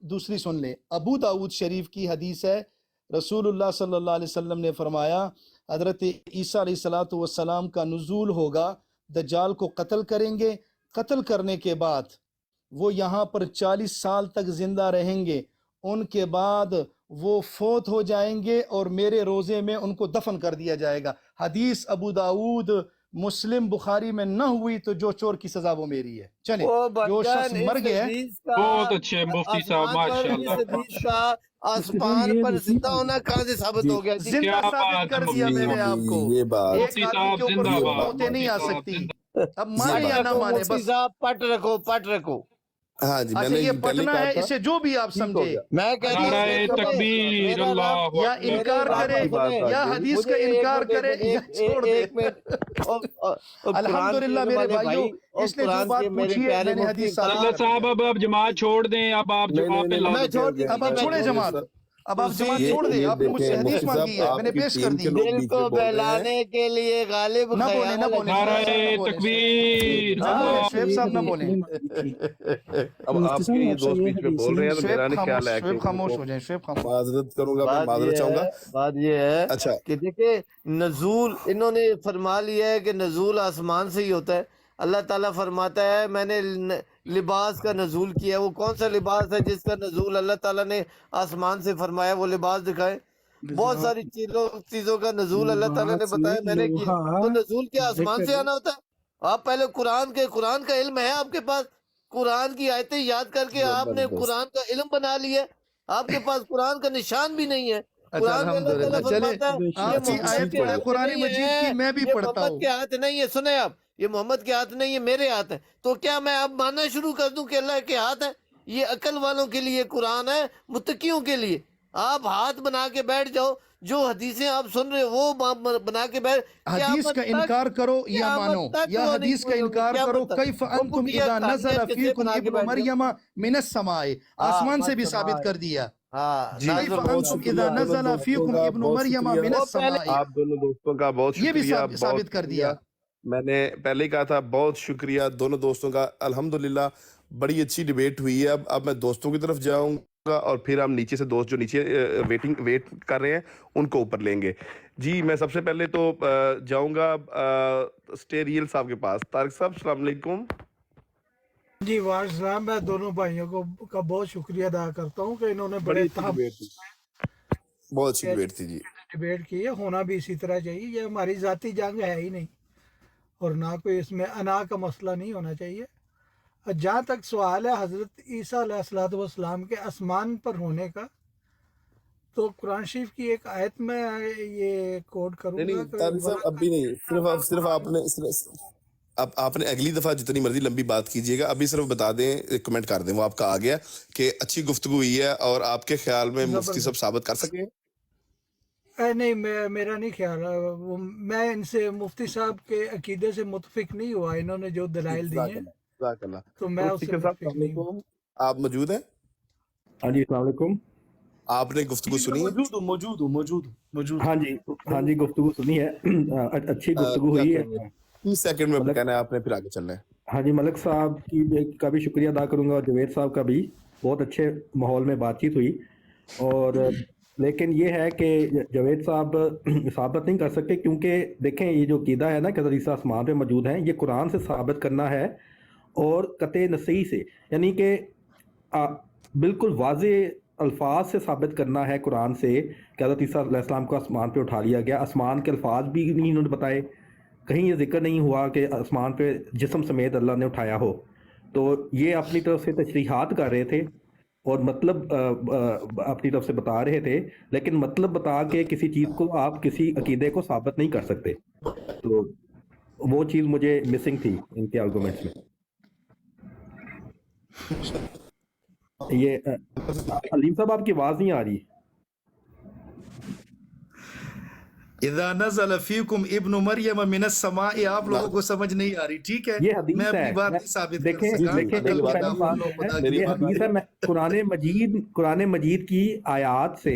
دوسری سن لیں، ابو داؤد شریف کی حدیث ہے، رسول اللہ صلی اللہ علیہ وسلم نے فرمایا حضرت عیسیٰ علیہ السلام کا نزول ہوگا، دجال کو قتل کریں گے، قتل کرنے کے بعد وہ یہاں پر 40 سال تک زندہ رہیں گے، ان کے بعد وہ فوت ہو جائیں گے اور میرے روزے میں ان کو دفن کر دیا جائے گا۔ حدیث ابو داؤد، مسلم، بخاری میں نہ ہوئی تو جو چور کی سزا وہ میری ہے۔ چلیں، جو شخص مر گیا ہے، بہت اچھے مفتی صاحب، ماشاءاللہ۔ آسمان پر زندہ ہونا کہاں سے ثابت ہو گیا جی؟ زندہ ثابت کر دیا میں نے آپ کو۔ یہ بات ایک آدمی کے اوپر موتیں نہیں آ سکتی، اب مانے یا نہ مانے، بس پٹ رکھو پٹ رکھو۔ ہاں جی، میں اچھا نے یہ پہلے پٹنا کہا ہے، تھا اسے جو بھی آپ سمجھے، میں کہتا ہوں نعرہ تکبیر، اللہ یا انکار کرے یا حدیث کا انکار کرے یا چھوڑ دے۔ الحمدللہ میرے بھائیوں، اس نے جو بات پوچھی ہے میں نے حدیث اللہ صاحب اب جماعت چھوڑ دیں، اب آپ جماعت پہ لا دیں۔ اب آپ چھوڑے جماعت، اب آپ جماعت چھوڑ دیں، آپ نے مجھ سے حدیث مانگی ہے، میں نے پیش کر دی۔ دل کو بہلانے کے لیے غالب نہ بولیں، نہ بولیں، نعرہ تکبیر، نہ بولیں، شعیب صاحب نہ بولیں، اب آپ کے یہ دوست بیچ میں بول رہے ہیں تو میرا نہیں خیال ہے کہ شعیب خاموش ہو جائیں، شعیب خاموش۔ معذرت کروں گا، میں معذرت چاہوں گا۔ بات یہ ہے اچھا، کہ دیکھیں نزول انہوں نے فرما لیا ہے کہ نزول آسمان سے ہی ہوتا ہے۔ اللہ تعالیٰ فرماتا ہے میں نے لباس کا نزول کیا ہے۔ وہ کون سا لباس ہے جس کا نزول اللہ تعالیٰ نے آسمان سے فرمایا؟ وہ لباس دکھائے۔ بہت ساری چیزوں کا نزول اللہ تعالیٰ نے بتایا، میں نے کیا۔ تو نزول کیا آسمان سے آنا ہوتا ہے؟ آپ پہلے قرآن کا علم ہے آپ کے پاس؟ قرآن کی آیتیں یاد کر کے آپ نے قرآن کا علم بنا لیا ہے؟ آپ کے پاس قرآن کا نشان بھی نہیں ہے۔ اچھا الحمدللہ، چلے آپ کی آیت پڑھے قرآن مجید کی، میں بھی پڑھتا ہوں۔ محمد کے ہاتھ نہیں ہے، سنیں آپ، یہ محمد کے ہاتھ نہیں ہے، میرے ہاتھ ہے۔ تو کیا میں اب ماننا شروع کر دوں کہ اللہ کے ہاتھ ہے؟ یہ عقل والوں کے لیے قرآن ہے، متقیوں کے لیے۔ آپ ہاتھ بنا کے بیٹھ جاؤ، جو حدیثیں آپ سن رہے ہو وہ بنا کے بیٹھ۔ حدیث کا انکار کرو یا مانو، یا حدیث کا انکار کرو۔ کیف انتم اذا نزل فیکم ابن مریم من السماء، آسمان سے بھی ثابت کر دیا۔ کیف انتم اذا نزل فیکم ابن مریم من السماء، آپ دونوں دوستوں کا بہت یہ بھی شکریہ، ثابت کر دیا۔ میں نے پہلے ہی کہا تھا، بہت شکریہ دونوں دوستوں کا۔ الحمدللہ بڑی اچھی ڈیبیٹ ہوئی ہے۔ اب میں دوستوں کی طرف جاؤں گا اور پھر ہم نیچے سے دوست جو نیچے ویٹ کر رہے ہیں ان کو اوپر لیں گے۔ جی میں سب سے پہلے تو جاؤں گا اسٹیریل صاحب کے پاس۔ طارق صاحب السلام علیکم۔ جی وعلیکم السلام۔ میں دونوں بھائیوں کا بہت شکریہ ادا کرتا ہوں کہ انہوں نے بڑی بڑے اچھی ڈیبیٹ تھی، بہت اچھی ڈیبیٹ تھی جی۔ ڈیبیٹ کی ہے، ہونا بھی اسی طرح چاہیے۔ یہ ہماری ذاتی جنگ ہے ہی نہیں، اور نہ کوئی اس میں انا کا مسئلہ نہیں ہونا چاہیے۔ جہاں تک سوال ہے حضرت عیسیٰ علیہ السلام کے آسمان پر ہونے کا، تو قرآن شریف کی ایک آیت میں یہ کوٹ کروں گا نہیں طارق صاحب اب بھی نہیں، صرف آپ نے اگلی دفعہ جتنی مرضی لمبی بات کیجیے گا، ابھی صرف بتا دیں، کمنٹ کر دیں، وہ آپ کا آ گیا کہ اچھی گفتگو ہوئی ہے اور آپ کے خیال میں مفتی صاحب ثابت کر سکیں؟ نہیں، میرا نہیں خیال ہے، میں ان سے مفتی صاحب کے عقیدے سے متفق نہیں ہوا۔ انہوں نے جو دلائل دی ہیں تو میں اس سے متفق نہیں ہوں۔ آپ موجود ہیں؟ ہاں جی السلام علیکم۔ آپ نے گفتگو سنی؟ موجود۔ ہاں جی گفتگو سنی ہے، اچھی گفتگو ہوئی ہے۔ 30 سیکنڈ میں کہنا ہے آپ نے، پھر آگے چلنا ہے۔ ہاں جی ملک صاحب کا بھی شکریہ ادا کروں گا، اور جوید صاحب کا بھی۔ بہت اچھے ماحول میں بات چیت ہوئی، اور لیکن یہ ہے کہ جوید صاحب ثابت نہیں کر سکتے، کیونکہ دیکھیں یہ جو عقیدہ ہے نا کہ حضرت عیسیٰ آسمان پہ موجود ہیں، یہ قرآن سے ثابت کرنا ہے اور قطع نصیح سے، یعنی کہ بالکل واضح الفاظ سے ثابت کرنا ہے قرآن سے کہ حضرت عیسیٰ علیہ السلام کو آسمان پہ اٹھا لیا گیا۔ آسمان کے الفاظ بھی نہیں انہوں نے بتائے، کہیں یہ ذکر نہیں ہوا کہ آسمان پہ جسم سمیت اللہ نے اٹھایا ہو۔ تو یہ اپنی طرف سے تشریحات کر رہے تھے اور مطلب اپنی طرف سے بتا رہے تھے، لیکن مطلب بتا کے کسی چیز کو آپ کسی عقیدے کو ثابت نہیں کر سکتے۔ تو وہ چیز مجھے مسنگ تھی ان کے آرگومنٹس میں۔ یہ علیم صاحب آپ کی آواز نہیں آ رہی۔ اذا نزل فیکم ابن مریم من السماء، آپ لوگوں کو سمجھ نہیں آ رہی، ٹھیک ہے، یہ حدیث میں اپنی ہے، بات نہیں ثابت کر دیکھیں سکا۔ یہ حدیث ہے، قرآن مجید کی آیات سے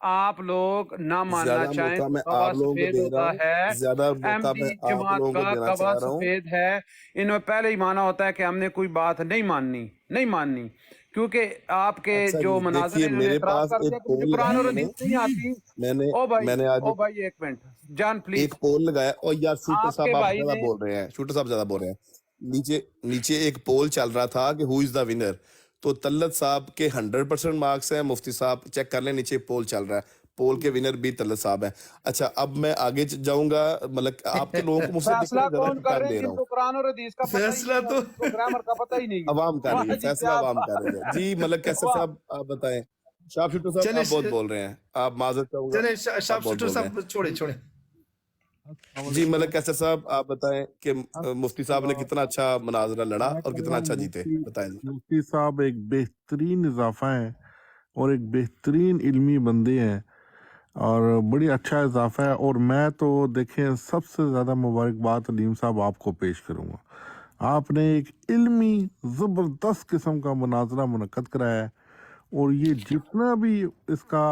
آپ لوگ نہ ماننا زیادہ چاہیں موقع میں کبا آپ لوگوں کو سفید دے رہا ہوتا ہوں، ہے، زیادہ موقع میں احمدی آپ جماعت لوگوں کو کا دینا کبا چاہ رہا ہوں۔ سفید ہے، انہوں پہلے ہی مانا ہوتا ہے کہ ہم نے کوئی بات نہیں ماننی، کیونکہ آپ کے اچھا جو جی، مناظر دیکھیے ہیں انہوں نے میرے اعتراض پاس کر ایک دیا کہ مجھے پول قرآن اور لگایا حدیث نہیں آتی۔ میں نے آج او بھائی ایک منٹ، جان پلیز، ایک پول لگایا، اور یار شوٹر آپ کے صاحب آپ بھائی زیادہ نے بول رہے ہیں، شوٹر صاحب زیادہ بول رہے ہیں۔ نیچے ایک پول چل رہا تھا کہ ہو از دا ونر، تو طلعت صاحب کے 100% مارکس ہیں، مفتی صاحب چیک کر لیں، نیچے پول چل رہا ہے، پول کے ونر بھی طلعت صاحب ہیں۔ اچھا اب میں آگے جاؤں گا، مطلب آپ کے لوگوں کو مجھ سے فیصلہ دقت زیادہ کون کر ٹائم رہے ہیں لے رہا جن ہوں۔ کو قرآن اور حدیث کا پتہ ہی نہیں ہے، جن کو گرامر کا پتہ ہی نہیں ہے؟ عوام کر رہی ہے، واہ جی فیصلہ کیا عوام کر بات رہی ہے جی۔ ملک کیسر واہ، صاحب آپ بتائیں، شاپ شوٹر صاحب چلیں آپ بہت بول رہے ہیں، آپ معذرت چاہوں گا، چلیں آپ شاپ بہت شوٹر بول رہے ہیں صاحب چھوڑیں۔ جی۔ ملک کیسر صاحب آپ بتائیں کہ مفتی صاحب نے کتنا اچھا مناظرہ لڑا میں اور کہہ کتنا رہا ہوں اچھا جیتے، بتائیں جی۔ مفتی صاحب ایک بہترین اضافہ ہیں اور ایک بہترین علمی بندے ہیں اور بڑی اچھا اضافہ ہے، اور میں تو دیکھیں سب سے زیادہ مبارکباد علیم صاحب آپ کو پیش کروں گا۔ آپ نے ایک علمی زبردست قسم کا مناظرہ منعقد کرایا ہے، اور یہ جتنا بھی اس کا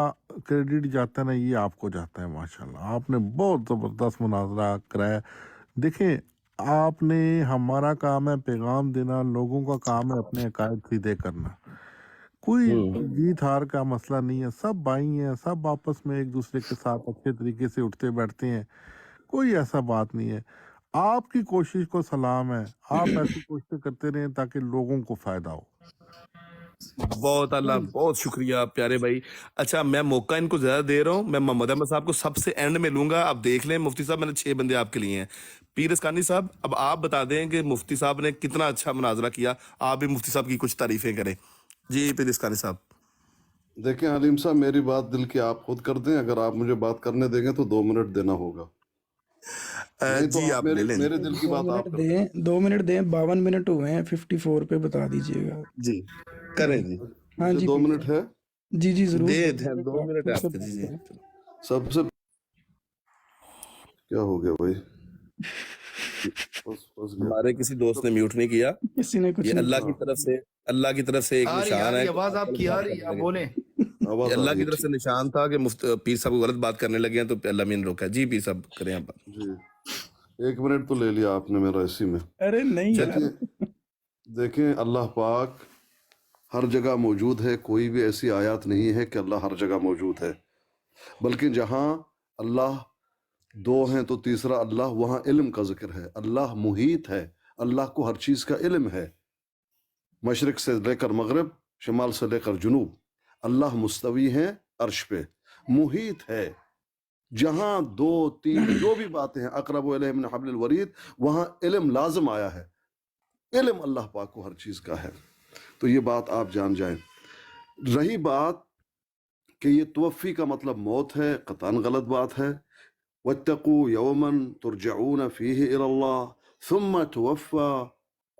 کریڈٹ جاتا ہے نا، یہ آپ کو جاتا ہے۔ ماشاءاللہ آپ نے بہت زبردست مناظرہ کرایا۔ دیکھیں آپ نے، ہمارا کام ہے پیغام دینا، لوگوں کا کام ہے اپنے عقائد سیدھے کرنا۔ کوئی جیت ہار کا مسئلہ نہیں ہے، سب بھائی ہیں، سب آپس میں ایک دوسرے کے ساتھ اچھے طریقے سے اٹھتے بیٹھتے ہیں، کوئی ایسا بات نہیں ہے۔ آپ کی کوشش کو سلام ہے، آپ ایسی کوششیں کرتے رہیں تاکہ لوگوں کو فائدہ ہو۔ بہت اللہ بہت شکریہ پیارے بھائی۔ اچھا میں موقع ان کو زیادہ دے رہا ہوں، میں محمد احمد صاحب کو سب سے اینڈ میں لوں گا، آپ دیکھ لیں۔ مفتی صاحب میں نے 6 بندے آپ کے لیے ہیں۔ پیر اسکانی صاحب اب آپ بتا دیں کہ مفتی صاحب نے کتنا اچھا مناظرہ کیا، آپ بھی مفتی صاحب کی کچھ تعریفیں کریں جی۔ پیر اسکانی صاحب دیکھیں حلیم صاحب، میری بات دل کی آپ خود کر دیں، اگر آپ مجھے بات کرنے دیں گے تو 2 منٹ دینا ہوگا، نہیں تو جی آپ آپ لے لیں میرے دل کی بات آپ کر دیں۔ 2 منٹ دیں، 52 منٹ ہوئے ہیں، 54 پہ بتا دیجئے گا۔ جی کریں جی، ہاں مجھے جی 2 منٹ ہے۔ جی ضرور دے بتائیں، دیں 2 منٹ خود سے آپ کے، بات جی کریں۔ سب سے کیا ہو گیا بھائی؟ بس گیا۔ ہمارے کسی دوست نے میوٹ نہیں کیا، کسی نے کچھ یہ نہیں اللہ کی طرف سے ایک آ نشان رہی ہے، آواز آپ کی آ رہی ہے، آپ بولیں۔ آواز یہ آ اللہ رہی کی ہے، طرف سے ٹھیک نشان تھا کہ پیر صاحب غلط بات کرنے لگے ہیں، تو اللہ میں نے روکا۔ جی پیر صاحب کریں آپ بات۔ جی 1 منٹ تو لے لیا آپ نے میرا اسی میں۔ ارے نہیں یار، دیکھیں اللہ پاک ہر جگہ موجود ہے، کوئی بھی ایسی آیات نہیں ہے کہ اللہ ہر جگہ موجود ہے، بلکہ جہاں اللہ 2 ہیں تو تیسرا اللہ، وہاں علم کا ذکر ہے۔ اللہ محیط ہے، اللہ کو ہر چیز کا علم ہے، مشرق سے لے کر مغرب، شمال سے لے کر جنوب۔ اللہ مستوی ہیں عرش پہ، محیط ہے، جہاں 2 3 جو بھی باتیں ہیں، اقرب الیہ من حبل الورید، وہاں علم لازم آیا ہے، علم اللہ پاک کو ہر چیز کا ہے۔ تو یہ بات آپ جان جائیں۔ رہی بات کہ یہ توفی کا مطلب موت ہے، قطعاً غلط بات ہے۔ واتقوا یوما ترجعون فیہ الی اللہ ثم توفی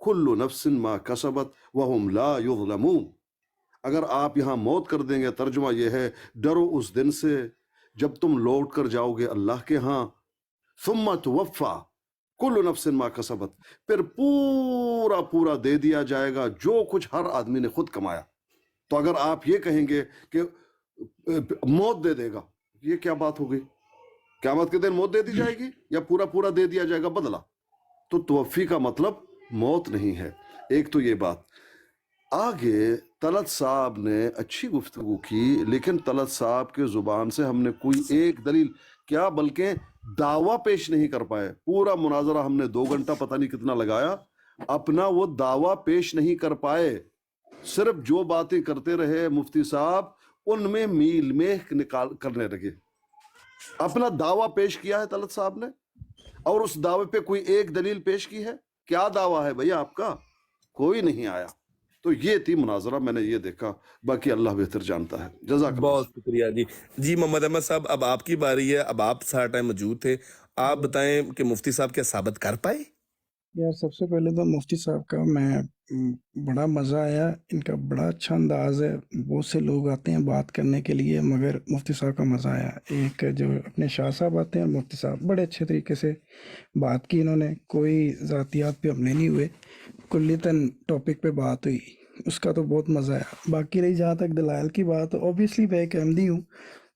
کل نفس ما کسبت وہم لا یظلمون۔ اگر آپ یہاں موت کر دیں گے، ترجمہ یہ ہے ڈرو اس دن سے جب تم لوٹ کر جاؤ گے اللہ کے ہاں، ثم توفی کل نفس ما کسبت، پھر پورا دے دیا جائے گا جو کچھ ہر آدمی نے خود کمایا۔ تو اگر آپ یہ کہیں گے کہ موت دے دے گا، یہ کیا بات ہو گئی؟ قیامت کے دن موت دے دی جائے گی یا پورا دے دیا جائے گا بدلہ؟ تو توفی کا مطلب موت نہیں ہے۔ ایک تو یہ بات۔ آگے طلعت صاحب نے اچھی گفتگو کی، لیکن طلعت صاحب کے زبان سے ہم نے کوئی ایک دلیل کیا بلکہ دعویٰ پیش نہیں کر پائے۔ پورا مناظرہ ہم نے 2 گھنٹہ پتہ نہیں کتنا لگایا، اپنا وہ دعویٰ پیش نہیں کر پائے، صرف جو باتیں کرتے رہے مفتی صاحب، ان میں میل میخ نکال کرنے لگے۔ اپنا دعویٰ پیش کیا ہے طلعت صاحب نے، اور اس دعوے پہ کوئی ایک دلیل پیش کی ہے؟ کیا دعویٰ ہے بھیا آپ کا؟ کوئی نہیں آیا۔ تو یہ تھی مناظرہ، میں نے یہ دیکھا، باقی اللہ بہتر جانتا ہے۔ جزاک اللہ۔ بہت شکریہ جی۔ جی محمد احمد صاحب اب آپ کی باری ہے، اب آپ سارا ٹائم موجود تھے، آپ بتائیں کہ مفتی صاحب کیا ثابت کر پائے؟ یار سب سے پہلے تو مفتی صاحب کا بڑا مزہ آیا، ان کا بڑا اچھا انداز ہے، بہت سے لوگ آتے ہیں بات کرنے کے لیے مگر مفتی صاحب کا مزہ آیا۔ ایک جو اپنے شاہ صاحب آتے ہیں، مفتی صاحب بڑے اچھے طریقے سے بات کی، انہوں نے کوئی ذاتیات پہ حملے نہیں ہوئے، کلیتاً ٹاپک پہ بات ہوئی، اس کا تو بہت مزہ آیا۔ باقی رہی جہاں تک دلائل کی بات، اوبیسلی میں ایک احمدی ہوں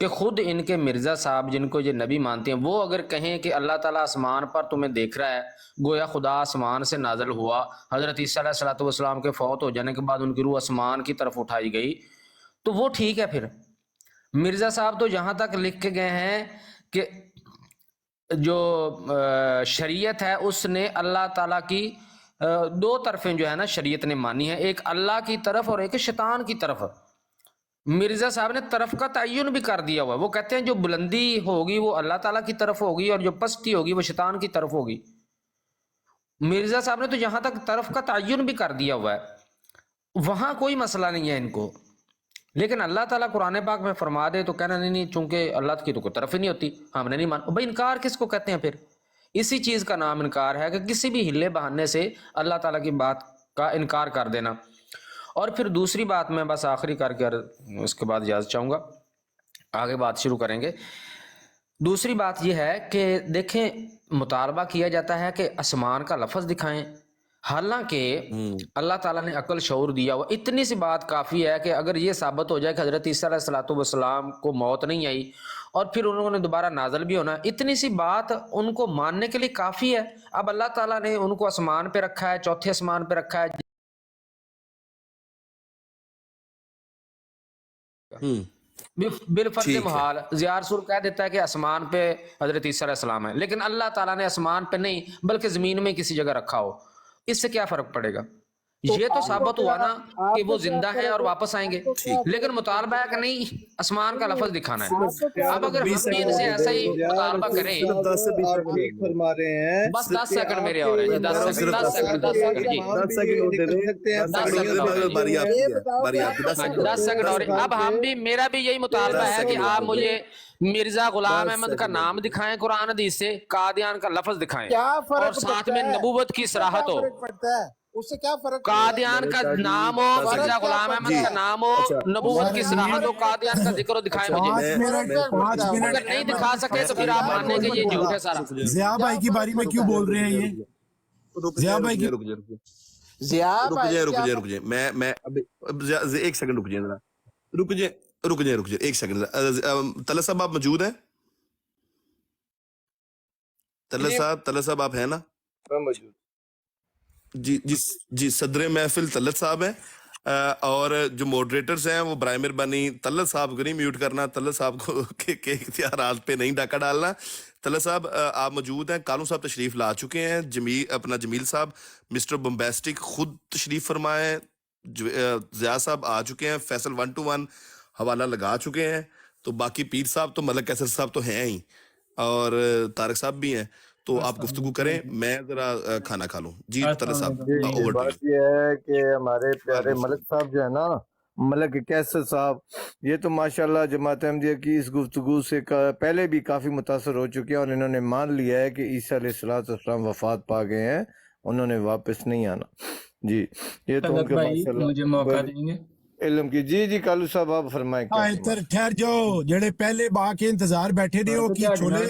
کہ خود ان کے مرزا صاحب جن کو یہ نبی مانتے ہیں وہ اگر کہیں کہ اللہ تعالیٰ آسمان پر تمہیں دیکھ رہا ہے، گویا خدا آسمان سے نازل ہوا، حضرت عیسیٰ علیہ الصلوۃ والسلام کے فوت ہو جانے کے بعد ان کی روح آسمان کی طرف اٹھائی گئی، تو وہ ٹھیک ہے۔ پھر مرزا صاحب تو یہاں تک لکھ کے گئے ہیں کہ جو شریعت ہے اس نے اللہ تعالیٰ کی دو طرفیں جو ہے نا شریعت نے مانی ہے، ایک اللہ کی طرف اور ایک شیطان کی طرف۔ مرزا صاحب نے طرف کا تعین بھی کر دیا ہوا ہے، وہ کہتے ہیں جو بلندی ہوگی وہ اللہ تعالیٰ کی طرف ہوگی اور جو پستی ہوگی وہ شیطان کی طرف ہوگی۔ مرزا صاحب نے تو یہاں تک طرف کا تعین بھی کر دیا ہوا ہے، وہاں کوئی مسئلہ نہیں ہے ان کو، لیکن اللہ تعالیٰ قرآن پاک میں فرما دے تو کہنا نہیں چونکہ اللہ کی تو کوئی طرف ہی نہیں ہوتی، ہم نے نہیں مان۔ بھائی انکار کس کو کہتے ہیں؟ پھر اسی چیز کا نام انکار ہے کہ کسی بھی ہلے بہانے سے اللہ تعالیٰ کی بات کا انکار کر دینا۔ اور پھر دوسری بات میں بس آخری کر کے اس کے بعد اجازت چاہوں گا، آگے بات شروع کریں گے۔ دوسری بات یہ ہے کہ دیکھیں مطالبہ کیا جاتا ہے کہ آسمان کا لفظ دکھائیں، حالانکہ اللہ تعالیٰ نے عقل شعور دیا ہوا، اتنی سی بات کافی ہے کہ اگر یہ ثابت ہو جائے کہ حضرت عیسیٰ علیہ الصلوۃ والسلام کو موت نہیں آئی اور پھر انہوں نے دوبارہ نازل بھی ہونا، اتنی سی بات ان کو ماننے کے لیے کافی ہے۔ اب اللہ تعالیٰ نے ان کو آسمان پہ رکھا ہے، چوتھے آسمان پہ رکھا ہے، بالفرض محال ضیاء رسول کہہ دیتا ہے کہ آسمان پہ حضرت عیسیٰ علیہ السلام ہے، لیکن اللہ تعالیٰ نے آسمان پہ نہیں بلکہ زمین میں کسی جگہ رکھا ہو، اس سے کیا فرق پڑے گا؟ یہ تو ثابت ہوا نا کہ وہ زندہ ہیں اور واپس آئیں گے، لیکن مطالبہ ہے کہ نہیں آسمان کا لفظ دکھانا ہے۔ اب اگر ہم بھی ان سے ایسا ہی مطالبہ کریں، فرما رہے ہیں بس 10 سیکنڈ میرے اور ہیں جی، 10 سیکنڈ اور اب ہم بھی، میرا بھی یہی مطالبہ ہے کہ آپ مجھے مرزا غلام احمد کا نام دکھائیں قرآن حدیث سے، قادیان کا لفظ دکھائیں اور ساتھ میں نبوت کی صراحت ہو، اس سے کیا فرق؟ قادیان کا نام ہو، مرزا غلام احمد کا نام ہو، نبوت کی صراحت ہو، قادیان کا ذکر ہو، دکھائیں مجھے۔ اگر نہیں دکھا سکے تو پھر آپ ماننے کہ یہ جھوٹ ہے سارا۔ ضیاء بھائی کی باری میں کیوں بول رہے ہیں یہ؟ ضیاء بھائی کی رک جائے میں ایک سیکنڈ رک جائیں ذرا، رک جائیں ایک سیکنڈ۔ طلعت صاحب آپ موجود ہیں؟ طلعت صاحب آپ ہیں نا؟ موجود جی صدر محفل طلعت صاحب ہیں، اور جو موڈریٹرز ہیں وہ برائے مہربانی طلعت صاحب کو نہیں میوٹ کرنا، طلعت صاحب کو کے اختیارات پہ نہیں ڈاکہ ڈالنا۔ طلعت صاحب آپ موجود ہیں، کالو صاحب تشریف لا چکے ہیں، جمیل صاحب مسٹر بمبیسٹک خود تشریف فرمائے، ضیاء صاحب آ چکے ہیں، فیصل 1 to 1 حوالہ لگا چکے ہیں، تو باقی پیر صاحب تو ملک کیسر صاحب تو ہیں ہی، اور طارق صاحب بھی ہیں، تو آپ گفتگو کریں، میں ذرا کھانا کھا لوں۔ جی طلعت صاحب، بات یہ ہے کہ ہمارے پیارے ملک صاحب جو ہے نا، ملک کیسر صاحب، یہ تو ماشاءاللہ جماعت احمدیہ کی اس گفتگو سے پہلے بھی کافی متاثر ہو چکے ہیں، اور انہوں نے مان لیا ہے کہ عیسیٰ علیہ السلام وفات پا گئے ہیں، انہوں نے واپس نہیں آنا۔ جی یہ تو ان کے مجھے موقع دیں گے علم کی۔ جی کالو صاحب آپ فرمائیں۔ ٹھہر جاؤ، جڑے پہلے با کے انتظار بیٹھے نے ہو کی چھولے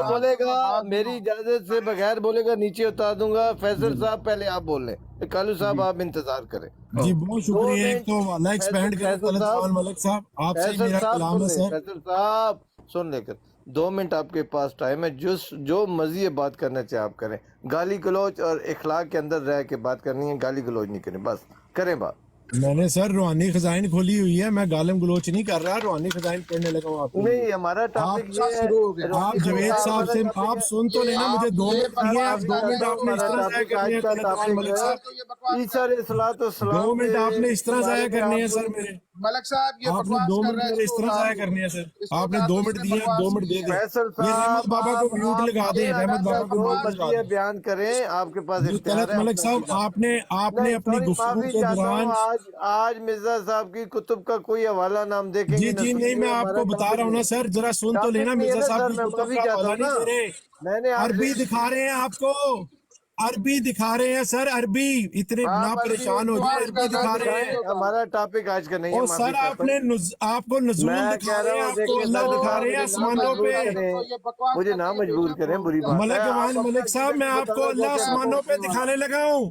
بولے گا میری اجازت سے بغیر بولے گا نیچے اتار دوں گا۔ فیصل صاحب پہلے آپ بول لیں، کالو صاحب آپ انتظار کریں۔ جی بہت شکریہ، ایک تو اللہ ایکسپینڈ کریں ملک صاحب، آپ سے میرا کلام ہے سر۔ فیصل صاحب سن لے کر 2 منٹ آپ کے پاس ٹائم ہے، جو مزید بات کرنا چاہے آپ کریں، گالی گلوچ اور اخلاق کے اندر رہ کے بات کرنی ہے، گالی گلوچ نہیں کریں، بس کریں بات۔ میں نے سر روحانی خزائن کھولی ہوئی ہے، میں گالم گلوچ نہیں کر رہا، روحانی خزائن پڑھنے لگا ہوں۔ آپ نہیں، ہمارا ٹاپک یہ ہے، آپ جاوید صاحب سے آپ سن تو لینا، مجھے 2 منٹ دیے، آپ 2 منٹ آپ نے اس طرح ضائع کرنے ہیں ملک صاحب، عیسیٰ علیہ السلام 2 منٹ آپ نے اس طرح ضائع کرنے ہیں سر میرے، ملک صاحب یہ آپ نے 2 منٹ میرے اس طرح ضائع کرنے ہیں سر، آپ نے 2 منٹ دیے، 2 منٹ دے دیں۔ یہ رحمت بابا کو میوٹ لگا دیں، رحمت بابا کو میوٹ لگا دیں۔ بیان کریں، آپ کے پاس طلعت ملک صاحب آپ نے اپنی گفتگو کے دوران، آج مرزا صاحب کی کتب کا کوئی حوالہ نام دیکھیں گے؟ جی نہیں، میں آپ کو بتا رہا ہوں نا سر، ذرا سن تو لینا، مرزا صاحب کی کتب کا حوالہ نہیں دے رہے، عربی دکھا رہے ہیں آپ کو، عربی دکھا رہے ہیں سر، عربی، اتنے نہ پریشان ہو جائے، عربی دکھا رہے ہیں۔ ہمارا ٹاپک آج کا نہیں ہے، اور سر آپ کو نزول دکھا رہے ہیں، آپ کو اللہ دکھا رہے ہیں آسمانوں پہ، مجھے نہ مجبور کریں، بری بات۔ ملک صاحب میں آپ کو اللہ آسمانوں پہ دکھانے لگا ہوں،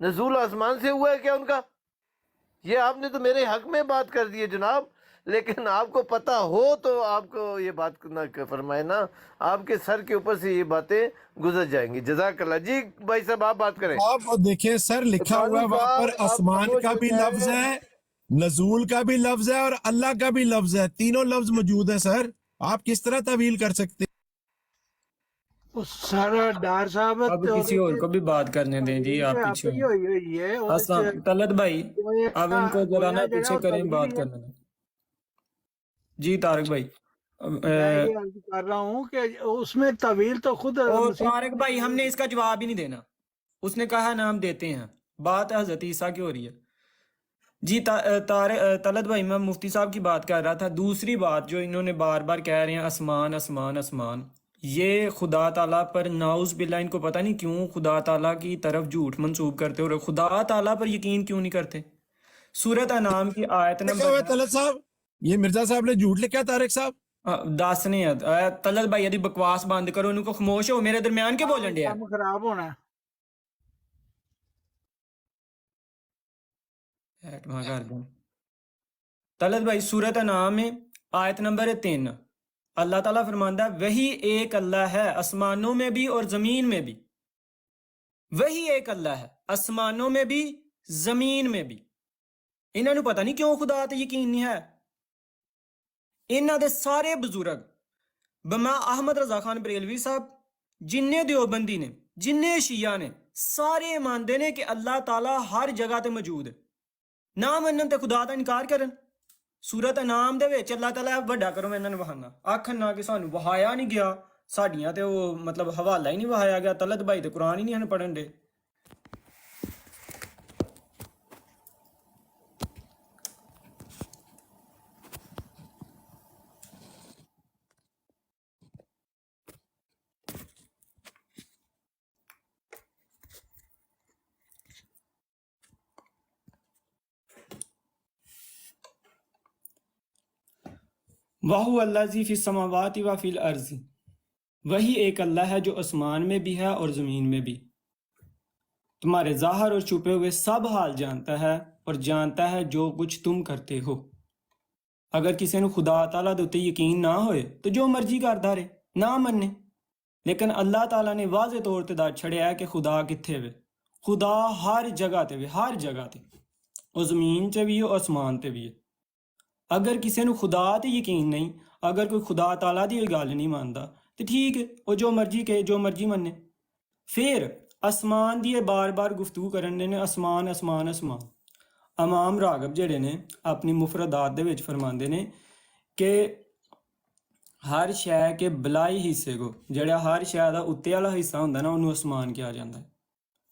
نزول آسمان سے ہوا ہے کیا ان کا؟ یہ آپ نے تو میرے حق میں بات کر دی ہے جناب، لیکن آپ کو پتہ ہو تو آپ کو یہ بات نہ فرمائے نا، آپ کے سر کے اوپر سے یہ باتیں گزر جائیں گی۔ جزاک اللہ۔ جی بھائی صاحب آپ بات کریں۔ آپ دیکھیں سر، لکھا ہوا ہے وہاں پر آسمان کا بھی لفظ ہے، نزول کا بھی لفظ ہے اور اللہ کا بھی لفظ ہے، تینوں لفظ موجود ہیں سر، آپ کس طرح تعویل کر سکتے ہیں؟ سارا ڈار صاحب اب کسی اور کو بھی بات کرنے دیں جی، آپ پیچھے ہیں۔ السلام طلعت بھائی، اب ان کو ذرا نا پیچھے کریں، بات کرنے دیں۔ جی طارق بھائی، میں یہ عرض کر رہا ہوں کہ اس میں طویل تو خود اور طارق بھائی ہم نے اس کا جواب ہی نہیں دینا، اس نے کہا نا ہم دیتے ہیں، بات حضرت عیسیٰ کی ہو رہی ہے۔ جی طلعت بھائی، میں مفتی صاحب کی بات کر رہا تھا۔ دوسری بات جو انہوں نے بار بار کہہ رہے ہیں آسمان آسمان آسمان، یہ خدا تعالیٰ پر نعوذ باللہ، ان کو پتہ نہیں کیوں خدا تعالیٰ کی طرف جھوٹ منسوب کرتے اور خدا تعالیٰ پر یقین کیوں نہیں کرتے۔ سورۃ انعام کی آیت نمبر طلعت صاحب، یہ مرزا صاحب نے جھوٹ لکھا طارق صاحب؟ دس نہیں ہے طلعت بھائی، یدی بکواس بند کرو، ان کو خاموش ہو، میرے درمیان کے بولن ڈیا۔ خراب ہونا طلعت بھائی، سورۃ انعام میں آیت نمبر 3 اللہ تعالیٰ فرماندہ ہے وہی ایک اللہ ہے آسمانوں میں بھی اور زمین میں بھی، وہی ایک اللہ ہے آسمانوں میں بھی زمین میں بھی۔ انہوں نے پتہ نہیں کیوں خدا تے یقین نہیں ہے۔ انہاں دے سارے بزرگ بما احمد رضا خان بریلوی صاحب، جننے دیوبندی نے، جننے شیعہ نے، سارے ماندے نے کہ اللہ تعالیٰ ہر جگہ تے موجود ہے، نہ منن تے خدا دا انکار کرن۔ سورۃ انعام دے وچ اللہ تعالیٰ وڈا کرو میں انہاں نوں وہانا، آکھن نہ کہ سانوں وہایا نہیں گیا، ساڈیاں تے وہ مطلب حوالہ ہی نہیں وہایا گیا، طلعت بھائی تے قرآن ہی نہیں ہن پڑھن دے۔ وَهُوَ الَّذِي فِي السَّمَاوَاتِ وَفِي الْأَرْضِ، وہی ایک اللہ ہے جو آسمان میں بھی ہے اور زمین میں بھی، تمہارے ظاہر اور چھپے ہوئے سب حال جانتا ہے اور جانتا ہے جو کچھ تم کرتے ہو۔ اگر کسی نے خدا تعالیٰ دے یقین نہ ہوئے تو جو مرضی کردا رہے، نہ مننے، لیکن اللہ تعالیٰ نے واضح طور تے دس چھڑیا ہے کہ خدا کتھے وے، خدا ہر جگہ تے وے، ہر جگہ تے، وہ زمین تے بھی ہے، آسمان تے بھی ہے۔ اگر کسی نے خدا تے یقین نہیں، اگر کوئی خدا تعالیٰ دی گل نہیں مانتا تو ٹھیک ہے، وہ جو مرضی کہے، جو مرضی منے۔ پھر آسمان دی بار بار گفتگو کرنے نے، آسمان آسمان آسمان۔ امام راغب جڑے نے اپنی مفردات دے وچ فرماندے نے کہ ہر شے کے بلائی حصے کو، جڑا ہر شے دا اتے والا حصہ ہوندا نا، انہوں آسمان کہا جاندا ہے۔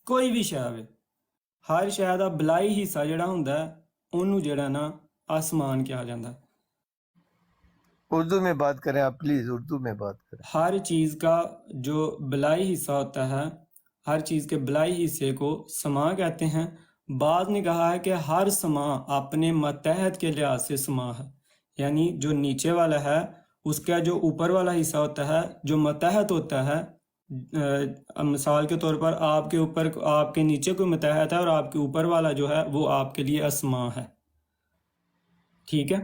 کوئی بھی شے ہوے، ہر شے دا بلائی حصہ جڑا ہوندا ہے، انہوں جڑا نا آسمان کہا جاندہ ہے۔ اردو میں بات کریں آپ پلیز، اردو میں بات کریں۔ ہر چیز کا جو بلائی حصہ ہوتا ہے، ہر چیز کے بلائی حصے کو سما کہتے ہیں۔ بعض نے کہا ہے کہ ہر سما اپنے ماتحت کے لحاظ سے سما ہے، یعنی جو نیچے والا ہے اس کا جو اوپر والا حصہ ہوتا ہے جو ماتحت ہوتا ہے، مثال کے طور پر آپ کے اوپر، آپ کے نیچے کوئی ماتحت ہے اور آپ کے اوپر والا جو ہے وہ آپ کے لیے اسما ہے، ٹھیک ہے۔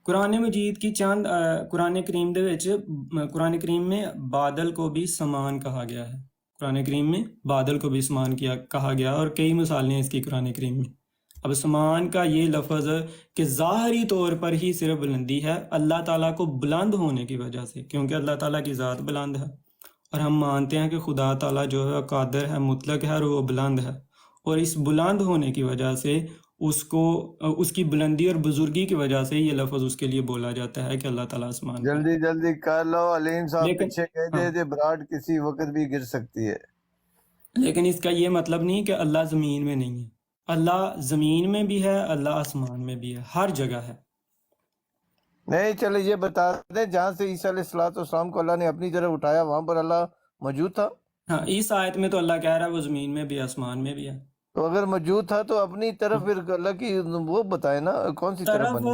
قرآن مجید کی چند قرآن کریم دے وچ، قرآن کریم میں بادل کو بھی سمان کہا گیا ہے، قرآن کریم میں بادل کو بھی سمان کہا گیا، اور کئی مثالیں ہیں اس کی قرآن کریم میں۔ اب سمان کا یہ لفظ کہ ظاہری طور پر ہی صرف بلندی ہے اللہ تعالیٰ کو بلند ہونے کی وجہ سے، کیونکہ اللہ تعالیٰ کی ذات بلند ہے، اور ہم مانتے ہیں کہ خدا تعالیٰ جو ہے قادر ہے، مطلق ہے، اور وہ بلند ہے، اور اس بلند ہونے کی وجہ سے اس کو، اس کی بلندی اور بزرگی کی وجہ سے یہ لفظ اس کے لیے بولا جاتا ہے کہ اللہ تعالیٰ آسمان۔ جلدی جلدی کر لو، علیم صاحب پیچھے کہہ دے تھے براڈ کسی وقت بھی گر سکتی ہے۔ لیکن اس کا یہ مطلب نہیں کہ اللہ زمین میں نہیں ہے، اللہ زمین میں بھی ہے، اللہ آسمان میں بھی ہے، ہر جگہ ہے۔ نہیں چلے یہ بتا دیں جہاں سے عیسیٰ علیہ السلام کو اللہ نے اپنی طرف اٹھایا وہاں پر اللہ موجود تھا؟ ہاں، اس آیت میں تو اللہ کہہ رہا ہے وہ زمین میں بھی آسمان میں بھی ہے۔ تو اگر موجود تھا تو اپنی طرف پھر اللہ کی وہ بتائے نا کون سی طرف بنی؟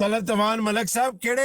ਤਲਤਵਾਨ ਮਲਕ ਸਾਹਿਬ ਕਿਹੜੇ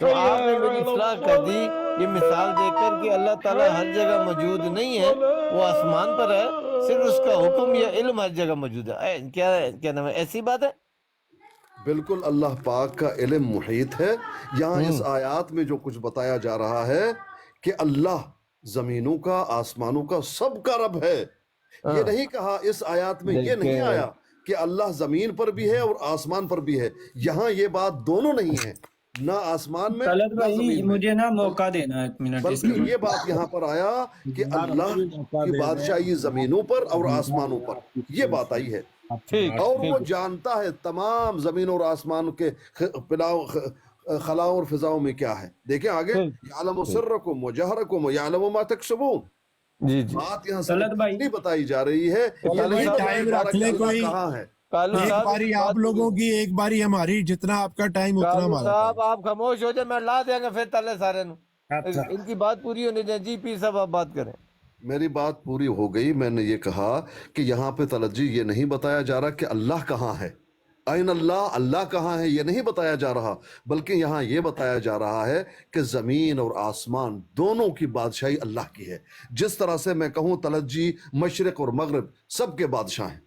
تو آپ نے میری اصلاح کر دی یہ مثال دے کر کہ اللہ تعالیٰ ہر جگہ موجود نہیں ہے، وہ آسمان پر ہے، صرف اس کا حکم یا علم ہر جگہ موجود ہے. کیا نام ہے، ایسی بات ہے؟ بالکل اللہ پاک کا علم محیط ہے. یہاں اس آیات میں جو کچھ بتایا جا رہا ہے کہ اللہ زمینوں کا آسمانوں کا سب کا رب ہے. یہ نہیں کہا اس آیات میں، یہ نہیں آیا کہ اللہ زمین پر بھی ہے اور آسمان پر بھی ہے. یہاں یہ بات دونوں نہیں ہے، نہ آسمان میں طلعت نہ بھائی زمین میں، مجھے نا موقع دینا ایک منٹ. بلکہ یہ بات یہاں پر آیا کہ اللہ کی بادشاہی زمینوں پر اور آسمانوں پر، یہ بات آئی ہے. اور وہ جانتا ہے تمام زمین اور آسمان کے خلاؤں اور فضاؤں میں کیا ہے. دیکھیں آگے، یعلم سرکم و جہرکم و یعلم ما تکسبون. جی بات یہاں سے نہیں بتائی جا رہی ہے ٹائم رکھ لیں کوئی، کہاں ہے. ایک باری آپ لوگوں کی، ایک باری ہماری، جتنا آپ کا ٹائم اتنا ہمارا. صاحب آپ خاموش ہو جائے، میں لا دیں گا پھر تلے سارے نو. ان کی بات پوری ہونے دیں. جی پیر صاحب آپ بات کریں. میری بات پوری ہو گئی. میں نے یہ کہا کہ یہاں پہ طلعت جی یہ نہیں بتایا جا رہا کہ اللہ کہاں ہے، این اللہ، اللہ کہاں ہے، یہ نہیں بتایا جا رہا، بلکہ یہاں یہ بتایا جا رہا ہے کہ زمین اور آسمان دونوں کی بادشاہی اللہ کی ہے. جس طرح سے میں کہوں طلعت جی مشرق اور مغرب سب کے بادشاہ ہیں،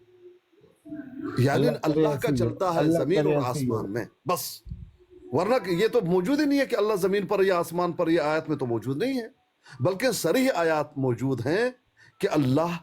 یعنی اللہ کا چلتا ہے زمین اور آسمان میں بس. ورنہ یہ تو موجود ہی نہیں ہے کہ اللہ زمین پر یا آسمان پر، یہ آیت میں تو موجود نہیں ہے. بلکہ صریح آیات موجود ہیں کہ اللہ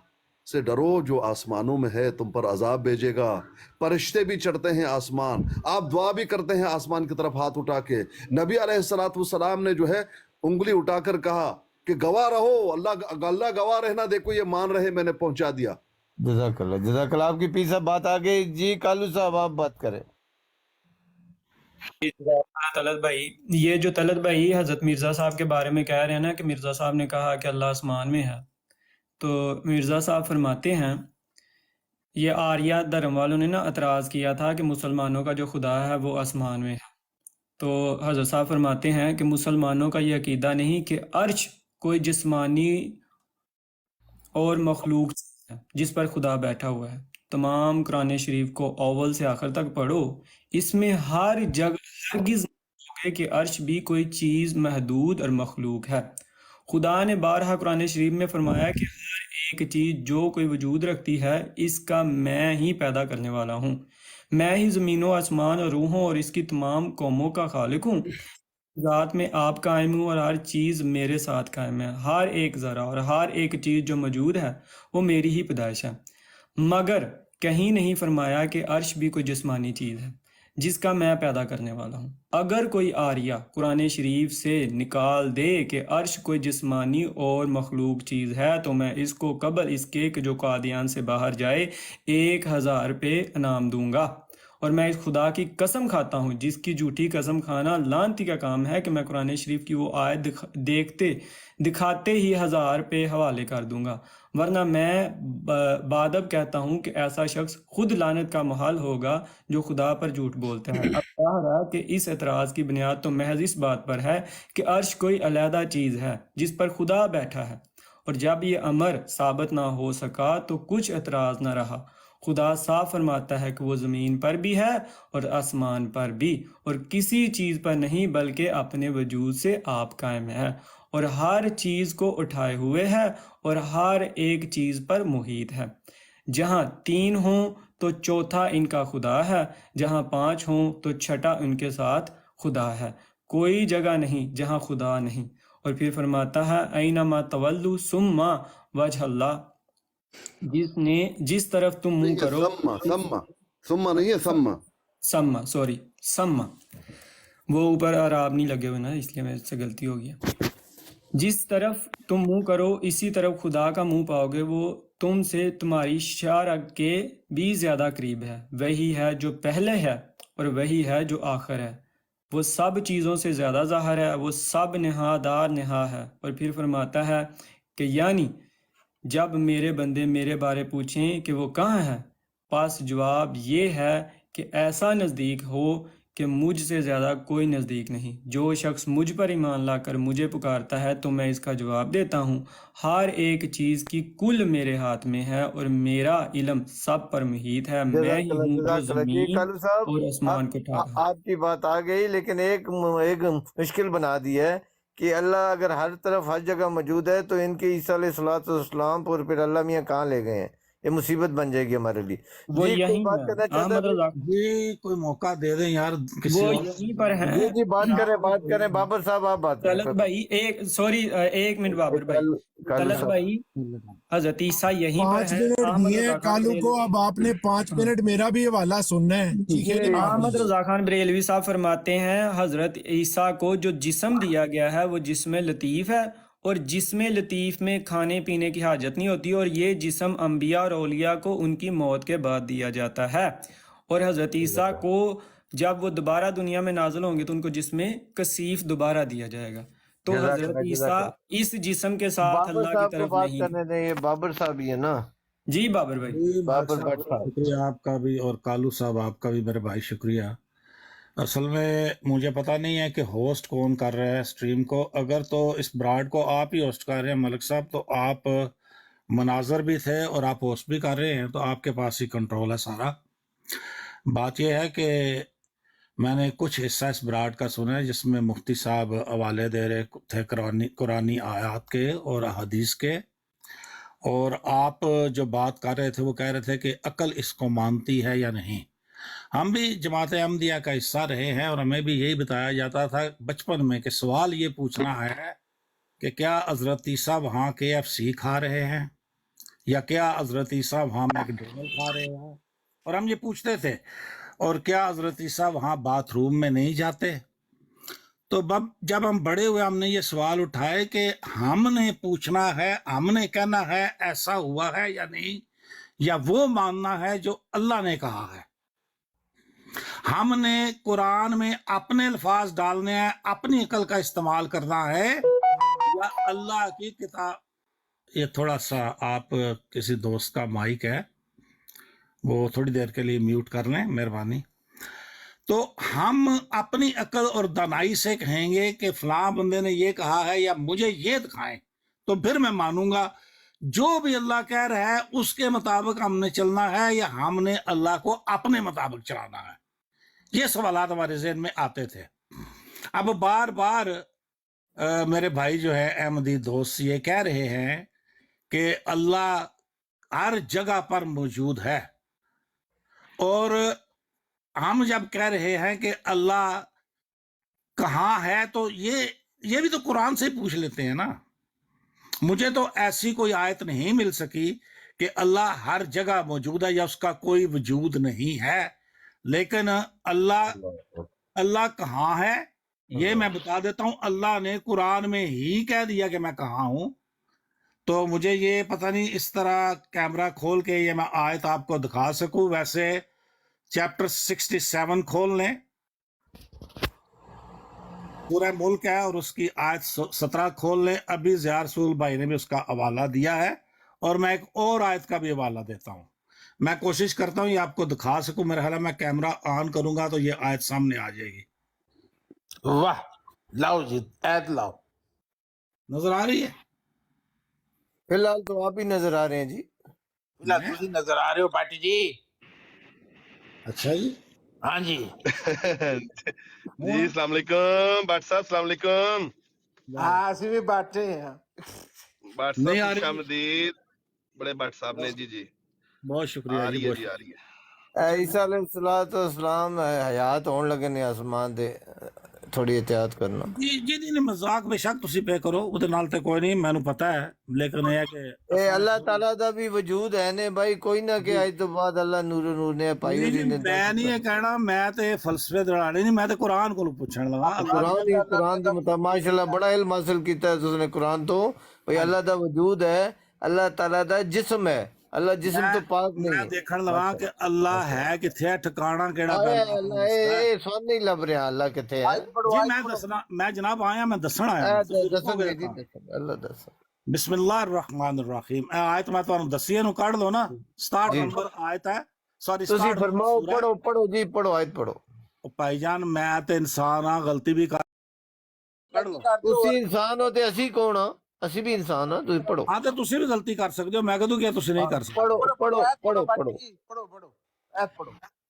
سے ڈرو جو آسمانوں میں ہے، تم پر عذاب بھیجے گا. فرشتے بھی چڑھتے ہیں آسمان، آپ دعا بھی کرتے ہیں آسمان کی طرف ہاتھ اٹھا کے. نبی علیہ السلام نے جو ہے انگلی اٹھا کر کہا کہ گواہ رہو، اللہ گواہ رہنا، دیکھو یہ مان رہے میں نے پہنچا دیا. جزاک اللہ، جزاک اللہ. آپ کی پیر صاحب بات آ گئی. جی کالو صاحب آپ بات کریں. طلعت بھائی، یہ جو طلعت بھائی حضرت مرزا صاحب کے بارے میں کہہ رہے ہیں نا کہ مرزا صاحب نے کہا کہ اللہ آسمان میں ہے، تو مرزا صاحب فرماتے ہیں، یہ آریہ دھرم والوں نے نا اعتراض کیا تھا کہ مسلمانوں کا جو خدا ہے وہ آسمان میں ہے. تو حضرت صاحب فرماتے ہیں کہ مسلمانوں کا یہ عقیدہ نہیں کہ عرش کوئی جسمانی اور مخلوق ہے جس پر خدا بیٹھا ہوا ہے. تمام قرآن شریف کو اول سے آخر تک پڑھو، اس میں ہر جگہ ہرگز نہیں ہوگے کہ عرش بھی کوئی چیز محدود اور مخلوق ہے. خدا نے بارہا قرآن شریف میں فرمایا کہ ہر ایک چیز جو کوئی وجود رکھتی ہے اس کا میں ہی پیدا کرنے والا ہوں، میں ہی زمینوں آسمان اور روحوں اور اس کی تمام قوموں کا خالق ہوں. ذات میں آپ قائم ہوں اور ہر چیز میرے ساتھ قائم ہے. ہر ایک ذرہ اور ہر ایک چیز جو موجود ہے وہ میری ہی پیدائش ہے. مگر کہیں نہیں فرمایا کہ عرش بھی کوئی جسمانی چیز ہے جس کا میں پیدا کرنے والا ہوں. اگر کوئی آریہ قرآن شریف سے نکال دے کہ عرش کوئی جسمانی اور مخلوق چیز ہے تو میں اس کو قبل اس کے کہ جو قادیان سے باہر جائے 1000 روپے انعام دوں گا. اور میں اس خدا کی قسم کھاتا ہوں جس کی جھوٹی قسم کھانا لعنتی کا کام ہے کہ میں قرآن شریف کی وہ آیت دکھاتے ہی 1000 روپے حوالے کر دوں گا. ورنہ میں بادب کہتا ہوں کہ ایسا شخص خود لعنت کا محل ہوگا جو خدا پر جھوٹ بولتا ہے. اب ظاہر ہے کہ اس اعتراض کی بنیاد تو محض اس بات پر ہے کہ عرش کوئی علیحدہ چیز ہے جس پر خدا بیٹھا ہے، اور جب یہ امر ثابت نہ ہو سکا تو کچھ اعتراض نہ رہا. خدا صاف فرماتا ہے کہ وہ زمین پر بھی ہے اور آسمان پر بھی، اور کسی چیز پر نہیں بلکہ اپنے وجود سے آپ قائم ہے اور ہر چیز کو اٹھائے ہوئے ہے اور ہر ایک چیز پر محیط ہے. جہاں 3 ہوں تو چوتھا ان کا خدا ہے، جہاں 5 ہوں تو چھٹا ان کے ساتھ خدا ہے. کوئی جگہ نہیں جہاں خدا نہیں. اور پھر فرماتا ہے اینما تولوا ثم وجہ اللہ، جس طرف تم منہ کرو. سما نہیں ہے، سما وہ اوپر عراب نہیں لگے ہوئے نا، اس لیے میرے سے غلطی ہو گیا. جس طرف تم منہ کرو اسی طرف خدا کا منہ پاؤ گے. وہ تم سے تمہاری شارک کے بھی زیادہ قریب ہے. وہی ہے جو پہلے ہے اور وہی ہے جو آخر ہے. وہ سب چیزوں سے زیادہ ظاہر ہے، وہ سب نہادار نہا ہے. اور پھر فرماتا ہے کہ یعنی جب میرے بندے میرے بارے پوچھیں کہ وہ کہاں ہے، پس جواب یہ ہے کہ ایسا نزدیک ہو کہ مجھ سے زیادہ کوئی نزدیک نہیں. جو شخص مجھ پر ایمان لا کر مجھے پکارتا ہے تو میں اس کا جواب دیتا ہوں. ہر ایک چیز کی کل میرے ہاتھ میں ہے اور میرا علم سب پر محیط ہے. میں ہی ہوں جو جزاک اللہ جی. زمین کالو صاحب اور آسمان کو ٹھہرا ہے. آپ کی بات آ گئی، لیکن ایک مشکل بنا دی ہے کہ اللہ اگر ہر طرف ہر جگہ موجود ہے تو ان کے عیسیٰ علیہ السلام پر پھر اللہ میاں کہاں لے گئے ہیں؟ یہ مصیبت بن جائے گی ہمارے لیے. وہ جی کوئی یہیں بات ہے کرنا چاہتا احمد ہے؟ رضا، جی کوئی موقع دے دیں یار کسی وہ اور. یہیں پر ہیں. جی جی بات کریں بابر صاحب، آپ بات کریں. طلت بھائی ایک منٹ بابر بھائی. کالو طلت صاحب بھائی حضرت عیسیٰ یہیں پر 5 ہیں. منٹ احمد دیے رضا خان کالو کو، بریلوی، اب آپ نے 5 منٹ میرا بھی حوالہ سننا ہے. چیخے نہیں احمد مارنی. رضا خان بریلوی صاحب فرماتے ہیں حضرت عیسیٰ کو جو جسم دیا گیا ہے وہ جسم لطیف ہے، اور جسم لطیف میں کھانے پینے کی حاجت نہیں ہوتی، اور یہ جسم انبیاء اور اولیاء کو ان کی موت کے بعد دیا جاتا ہے. اور حضرت عیسیٰ کو جب وہ دوبارہ دنیا میں نازل ہوں گے تو ان کو جسم کثیف دوبارہ دیا جائے گا. تو جزاک حضرت اللہ جزاک عیسیٰ اللہ. اس جسم کے ساتھ بابر اللہ کی صاحب کو طرف بات نہیں. کرنے دیں، یہ بابر صاحب ہی ہے نا. جی بابر بھائی. جی بابر بادشاہ بٹ صاحب. شکریہ آپ کا بھی، اور کالو صاحب آپ کا بھی میرے بھائی شکریہ. اصل میں مجھے پتہ نہیں ہے کہ ہوسٹ کون کر رہا ہے اسٹریم کو. اگر تو اس براڈ کو آپ ہی ہوسٹ کر رہے ہیں ملک صاحب، تو آپ مناظر بھی تھے اور آپ ہوسٹ بھی کر رہے ہیں، تو آپ کے پاس ہی کنٹرول ہے سارا. بات یہ ہے کہ میں نے کچھ حصہ اس براڈ کا سنا ہے جس میں مفتی صاحب حوالے دے رہے تھے قرآنی آیات کے اور احادیث کے، اور آپ جو بات کر رہے تھے وہ کہہ رہے تھے کہ عقل اس کو مانتی ہے یا نہیں. ہم بھی جماعت احمدیہ کا حصہ رہے ہیں اور ہمیں بھی یہی بتایا جاتا تھا بچپن میں کہ سوال یہ پوچھنا ہے کہ کیا حضرت عیسیٰ وہاں KFC کھا رہے ہیں، یا کیا حضرت عیسیٰ وہاں میکڈونلڈ کھا رہے ہیں، اور ہم یہ پوچھتے تھے. اور کیا حضرت عیسیٰ وہاں باتھ روم میں نہیں جاتے. تو جب ہم بڑے ہوئے ہم نے یہ سوال اٹھائے کہ ہم نے پوچھنا ہے، ہم نے کہنا ہے ایسا ہوا ہے یا نہیں، یا وہ ماننا ہے جو اللہ نے کہا ہے. ہم نے قرآن میں اپنے الفاظ ڈالنے ہیں، اپنی عقل کا استعمال کرنا ہے، یا اللہ کی کتاب. یہ تھوڑا سا آپ کسی دوست کا مائک ہے، وہ تھوڑی دیر کے لیے میوٹ کر لیں مہربانی. تو ہم اپنی عقل اور دانائی سے کہیں گے کہ فلاں بندے نے یہ کہا ہے یا مجھے یہ دکھائیں، تو پھر میں مانوں گا. جو بھی اللہ کہہ رہا ہے اس کے مطابق ہم نے چلنا ہے، یا ہم نے اللہ کو اپنے مطابق چلانا ہے. یہ سوالات ہمارے ذہن میں آتے تھے. اب بار بار میرے بھائی جو ہے احمدی دوست یہ کہہ رہے ہیں کہ اللہ ہر جگہ پر موجود ہے، اور ہم جب کہہ رہے ہیں کہ اللہ کہاں ہے تو یہ بھی تو قرآن سے پوچھ لیتے ہیں نا. مجھے تو ایسی کوئی آیت نہیں مل سکی کہ اللہ ہر جگہ موجود ہے یا اس کا کوئی وجود نہیں ہے. لیکن اللہ کہاں ہے یہ میں بتا دیتا ہوں. اللہ نے قرآن میں ہی کہہ دیا کہ میں کہاں ہوں. تو مجھے یہ پتہ نہیں اس طرح کیمرہ کھول کے یہ میں آیت آپ کو دکھا سکوں. ویسے چیپٹر 67 کھول لیں، پورا ملک ہے، اور اس کی آیت 17 کھول لیں. ابھی زیار رسول بھائی نے بھی اس کا حوالہ دیا ہے، اور میں ایک اور آیت کا بھی حوالہ دیتا ہوں. میں کوشش کرتا ہوں یہ آپ کو دکھا سکوں. میرا خیال ہے میں کیمرہ آن کروں گا تو یہ آیت سامنے آ جائے گی. واہ، لاؤ جی آیت لاؤ. نظر آ رہی ہے؟ فی الحال تو آپ ہی نظر آ رہے ہیں جی. فی الحال تسی نظر آ رہے ہو پاٹی جی. اچھا جی، ہاں جی. جی السلام علیکم بٹ صاحب، السلام علیکم. ہاں اسی بھی بیٹھے ہیں. بٹ نہیں صاحب آ خوش رہی؟ آمدید بڑے بٹ صاحب نے. جی بہت شکریہ آ جی، رہی ہے بہت جی، آ شکریہ. رہی ہے. عیسیٰ علیہ السلام حیات ہون لگے نے آسمان دے، تھوڑی احتیاط کرنا. جی نہیں مذاق بے شک تسی پہ کرو، وہ نال تے کوئی نہیں، مینوں پتہ ہے. لیکن یہ ہے کہ اے اللہ تعالیٰ دا بھی وجود ہے نے بھائی، کوئی نہ کہ آج تو بعد اللہ نور نے پائی ہوئی نے. میں نہیں یہ کہنا، میں تے فلسفے دڑانے نہیں، میں تے قرآن کو پوچھن لگا. قرآن دے مطابق ماشاءاللہ بڑا علم حاصل کیتا ہے تس نے قرآن تو. بھئی اللہ دا وجود ہے، اللہ تعالیٰ دا جسم ہے، اللہ جسم تو پاک نہیں میں ہے. دیکھن لگا کہ اللہ ہے کتھے، ٹھکانا کیڑا اللہ اے سن نہیں لب رہا اللہ کتے ہے. جی میں دسنا، میں جناب آیا، میں دسن آیا. اللہ دس. بسم اللہ الرحمن الرحیم. اے آیت میں تانوں دسی نو کڈ لو نا. 67 نمبر آیت ہے، سوری تسی فرماؤ، پڑھو جی، پڑھو آیت پڑھو. ਭਾਈਜਾਨ ਮੈਂ ਤੇ ਇਨਸਾਨ ਆ, ਗਲਤੀ ਵੀ ਕਰ ਤੁਸੀਂ ਇਨਸਾਨ ਹੋ ਤੇ ਅਸੀਂ ਕੌਣ ਆ? ਅਸੀਂ ਵੀ ਇਨਸਾਨ ਆ। ਤੁਸੀਂ ਪੜੋ। ਹਾਂ ਤੇ ਤੁਸੀਂ ਵੀ ਗਲਤੀ ਕਰ ਸਕਦੇ ਹੋ, ਮੈਂ ਕਦੋਂ ਕਿਹਾ ਤੁਸੀਂ ਨਹੀਂ ਕਰ ਸਕਦੇ। ਪੜੋ ਪੜੋ ਪੜੋ ਪੜੋ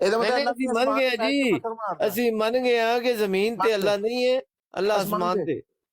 ਅਸੀਂ ਮੰਨ ਗਏ ਜੀ, ਅਸੀਂ ਮੰਨ ਗਏ ਆ ਕਿ ਜ਼ਮੀਨ ਤੇ ਅੱਲਾ ਨਹੀਂ ਹੈ, ਅੱਲਾ ਅਸਮਾਨ ਤੇ।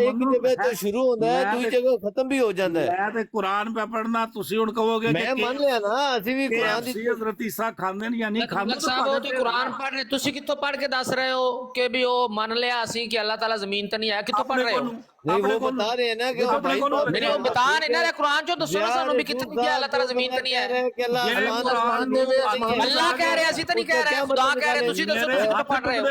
ਇੱਕ ਮੰਨੋ, ਜਗ੍ਹਾ ਤੋਂ ਸ਼ੁਰੂ ਹੁੰਦਾ ਹੈ, ਦੂਜੀ ਜਗ੍ਹਾ ਖਤਮ ਵੀ ਹੋ ਜਾਂਦਾ ਹੈ। ਮੈਂ ਤੇ ਕੁਰਾਨ ਪੇ ਪੜਨਾ, ਤੁਸੀਂ ਹੁਣ ਕਹੋਗੇ ਮੈਂ ਮੰਨ ਲਿਆ ਨਾ, ਅਸੀਂ ਵੀ ਕੁਰਾਨ ਦੀ ਹਜ਼ਰਤ ਈਸਾ ਖਾਂਦੇ ਨੇ ਜਾਂ ਨਹੀਂ ਖਾਂਦੇ। ਸਾਹਿਬ ਉਹ ਤੇ ਕੁਰਾਨ ਪੜ੍ਹ ਰਹੇ, ਤੁਸੀਂ ਕਿੱਥੋਂ ਪੜ੍ਹ ਕੇ ਦੱਸ ਰਹੇ ਹੋ ਕਿ ਵੀ ਉਹ ਮੰਨ ਲਿਆ ਅਸੀਂ ਕਿ ਅੱਲਾਹ ਤਾਲਾ ਜ਼ਮੀਨ ਤੇ ਨਹੀਂ ਆਇਆ? ਕਿੱਥੋਂ ਪੜ੍ਹ ਰਹੇ ਹੋ? ਨਹੀਂ, ਉਹ ਬਤਾ ਰਹੇ ਨਾ ਕਿ ਉਹ ਭਾਈ ਨਹੀਂ, ਉਹ ਬਤਾ ਨਹੀਂ ਨਾ ਰਹੇ। ਕੁਰਾਨ ਚੋਂ ਦੱਸੋ ਨਾ ਸਾਨੂੰ ਵੀ ਕਿੱਥੇ ਲਿਖਿਆ ਅੱਲਾਹ ਤਾਲਾ ਜ਼ਮੀਨ ਤੇ ਨਹੀਂ ਆਇਆ? ਕਿ ਅੱਲਾ ਅਸਮਾਨ ਦੇ ਵਿੱਚ ਅੱਲਾਹ ਕਹਿ ਰਿਹਾ, ਅਸੀਂ ਤਾਂ ਨਹੀਂ ਕਹਿ ਰਹੇ, ਖੁਦਾ ਕਹਿ ਰਿਹਾ। ਤੁਸੀਂ ਦੱਸੋ ਤੁਸੀਂ ਕਿੱਥੋਂ ਪੜ੍ਹ ਰਹੇ ਹੋ?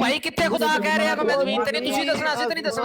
ਭਾਈ ਕਿੱਥੇ ਖੁਦਾ ਕਹਿ ਰਿਹਾ ਕਿ ਮੈਂ ਜ਼ਮੀਨ ਤੇ ਨਹੀਂ? ਤੁਸੀਂ ਦੱਸਣਾ, ਅਸੀਂ ਤਾਂ ਨਹੀਂ ਦੱਸਣਾ।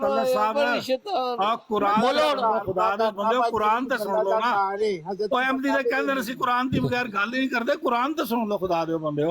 ਬੜੇ ਸ਼ੈਤਾਨ ਆ ਕੁਰਾਨ ਬੋਲੋ ਖੁਦਾ ਦਾ ਬੰਦੇ, ਕੁਰਾਨ ਤੇ ਸੁਣ ਲਓ ਨਾ। ਉਹ ਐਮਡੀ ਦੇ ਕਹਿੰਦੇ ਨੇ ਅਸੀਂ ਕੁਰਾਨ ਦੀ ਬਗੈਰ ਗੱਲ ਹੀ ਨਹੀਂ ਕਰਦੇ, ਕੁਰਾਨ ਤੇ ਸੁਣ ਲਓ ਖੁਦਾ ਦੇ ਬੰਦਿਓ।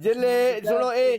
ਜਿਲੇ ਸੁਣੋ ਇਹ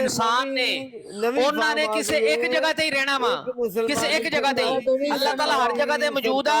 ਇਨਸਾਨ ਨੇ, ਉਹਨਾਂ ਨੇ ਕਿਸੇ ਇੱਕ ਜਗ੍ਹਾ ਤੇ ਹੀ ਰਹਿਣਾ ਵਾ, ਕਿਸੇ ਇੱਕ ਜਗ੍ਹਾ ਤੇ ਹੀ। ਅੱਲਾਹ ਤਾਲਾ ਹਰ ਜਗ੍ਹਾ ਤੇ ਮੌਜੂਦ ਆ।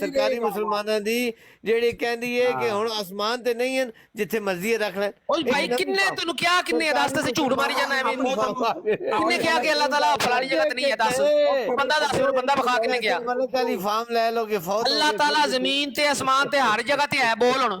ਸਰਕਾਰੀ ਮੁਸਲਮਾਨਾਂ ਦੀ ਜਿਹੜੀ ਕਹਿੰਦੀ ਹੈ ਕਿ ਹੁਣ ਆਸਮਾਨ ਤੇ ਨਹੀਂ ਹਨ, ਜਿੱਥੇ ਮਰਜ਼ੀ ਰੱਖ ਲੈ। ਓਏ ਭਾਈ ਕਿੰਨੇ ਤੈਨੂੰ ਕਿਹਾ, ਕਿੰਨੇ ਦੱਸ ਤੇ ਝੂਠ ਮਾਰੀ ਜਾਂਦਾ ਐਵੇਂ? ਕਿੰਨੇ ਕਿਹਾ ਕਿ ਅੱਲਾਹ ਤਾਲਾ ਫਲਾਣੀ ਜਗ੍ਹਾ ਤੇ ਨਹੀਂ ਹੈ? ਦੱਸ ਬੰਦਾ, ਦੱਸ ਹੋਰ ਬੰਦਾ ਵਿਖਾ ਕਿੰਨੇ ਕਿਹਾ? ਮਲਕ ਵਾਲੀ ਫਾਰਮ ਲੈ ਲੋਗੇ ਫੌਤ। ਅੱਲਾਹ ਤਾਲਾ ਜ਼ਮੀਨ ਤੇ ਅਸਮਾਨ ਤੇ ਹਰ ਜਗ੍ਹਾ ਤੇ ਹੈ। ਬੋਲ ਹੁਣ।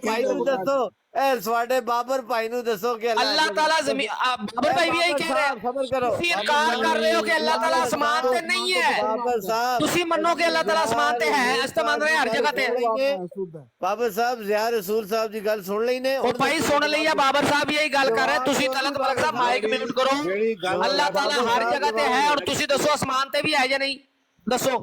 ਭਾਈ ਨੂੰ ਦੱਸੋ, ਇਹ ਤੁਹਾਡੇ ਬਾਬਰ ਭਾਈ ਨੂੰ ਦੱਸੋ ਕਿ ਅੱਲਾਹ ਤਾਲਾ ਜ਼ਮੀਨ, ਬਾਬਰ ਭਾਈ ਵੀ ਇਹੀ ਕਹਿ ਰਿਹਾ। ਖਬਰ ਕਰੋ, ਤੁਸੀਂ ਇਨਕਾਰ ਕਰ ਰਹੇ ਹੋ ਕਿ ਅੱਲਾਹ ਤਾਲਾ ਅਸਮਾਨ ਤੇ ਨਹੀਂ ਹੈ। ਬਾਬਰ ਸਾਹਿਬ ਤੁਸੀਂ ਮੰਨੋ ਕਿ ਅੱਲਾਹ ਤਾਲਾ ਅਸਮਾਨ ਤੇ ਹੈ, ਅਸੀਂ ਤਾਂ ਮੰਨ ਰਹੇ ਹਰ ਜਗ੍ਹਾ ਤੇ ਹੈ। ਬਾਬਰ ਸਾਹਿਬ ਜ਼ਿਆ ਰਸੂਲ ਸਾਹਿਬ ਦੀ ਗੱਲ ਸੁਣ ਲਈ ਨੇ? ਉਹ ਭਾਈ ਸੁਣ ਲਈ ਆ, ਬਾਬਰ ਸਾਹਿਬ ਵੀ ਇਹੀ ਗੱਲ ਕਰ ਰਹੇ। ਤੁਸੀਂ ਤਲਤ ਮਲਕ ਸਾਹਿਬ ਮਾਈਕ ਮਿਊਟ ਕਰੋ। ਅੱਲਾਹ ਤਾਲਾ ਹਰ ਜਗ੍ਹਾ ਤੇ ਹੈ। ਹੁਣ ਤੁਸੀਂ ਦੱਸੋ ਅਸਮਾਨ ਤੇ ਵੀ ਹੈ ਜਾਂ ਨਹੀਂ? ਦੱਸੋ।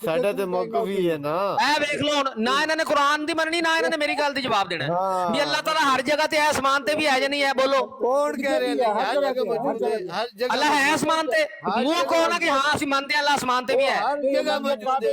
ਸਾਡਾ ਤੇ ਮੌਕਫ ਹੀ ਹੈ ਨਾ। ਇਹ ਵੇਖ ਲਓ ਹੁਣ, ਨਾ ਇਹਨਾਂ ਨੇ ਕੁਰਾਨ ਦੀ ਮੰਨਣੀ, ਨਾ ਇਹਨਾਂ ਨੇ ਮੇਰੀ ਗੱਲ ਦੀ ਜਵਾਬ ਦੇਣਾ ਵੀ ਅੱਲਾਹ ਤਾਲਾ ਹਰ ਜਗ੍ਹਾ ਤੇ ਹੈ, ਅਸਮਾਨ ਤੇ ਵੀ ਹੈ ਜਾਂ ਨਹੀਂ ਹੈ? ਬੋਲੋ ਕੌਣ ਕਹਿ ਰਹੇ ਨੇ? ਹਰ ਜਗ੍ਹਾ ਮੌਜੂਦ ਹੈ, ਹਰ ਜਗ੍ਹਾ ਅੱਲਾਹ ਹੈ ਅਸਮਾਨ ਤੇ? ਮੂੰਹ ਕਹੋ ਨਾ ਕਿ ਹਾਂ ਅਸੀਂ ਮੰਨਦੇ ਹਾਂ ਅੱਲਾਹ ਅਸਮਾਨ ਤੇ ਵੀ ਹੈ। ਹਰ ਜਗ੍ਹਾ ਮੌਜੂਦ ਹੈ।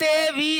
ਤੇ ਵੀ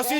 ਅਸੀਂ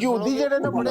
ਯਹੂਦੀ ਜਿਹੜੇ ਨੇ ਬੜੇ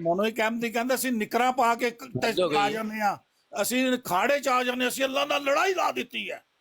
ਮੋਨੋ ਹੀ ਕਹਿੰਦੇ ਅਸੀਂ ਨਿਕਰਾਂ ਪਾ ਕੇ ਆ ਜਾਂਦੇ ਆ, ਅਸੀਂ ਖਾੜੇ ਚ ਆ ਜਾਂਦੇ, ਅਸੀਂ ਅੱਲਾਹ ਨਾਲ ਲੜਾਈ ਲਾ ਦਿੱਤੀ ਹੈ।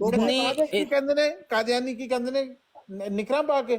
ਕੀ ਕਹਿੰਦੇ ਨੇ ਕਾਦੀਆਨੀ, ਕੀ ਕਹਿੰਦੇ ਨੇ ਨਿਕਰਾਂ ਪਾ ਕੇ।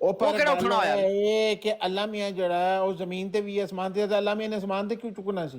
ਉਹ ਕਿਹੜਾ ਉਠਣਾ ਹੋਇਆ ਇਹ ਕਿ ਅੱਲਾਹ ਮੀਆਂ ਜਿਹੜਾ ਉਹ ਜ਼ਮੀਨ ਤੇ ਵੀ ਅਸਮਾਨ ਤੇ, ਅੱਲਾਹ ਮੀਆਂ ਨੇ ਅਸਮਾਨ ਤੇ ਕਿਉਂ ਚੁੱਕਣਾ ਸੀ?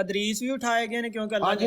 ਅਦਰੀਸ ਵੀ ਉਠਾਏ ਗਏ ਨੇ, ਕਿਉਂਕਿ ਅੱਲਾਹ ਨੇ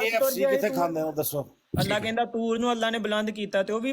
KFC ਕਿੱਥੇ ਖਾਂਦੇ ਹੋ ਦੱਸੋ। ਅੱਲਾਹ ਕਹਿੰਦਾ ਤੂਰ ਨੂੰ ਅੱਲਾਹ ਨੇ ਬੁਲੰਦ ਕੀਤਾ, ਤੇ ਉਹ ਵੀ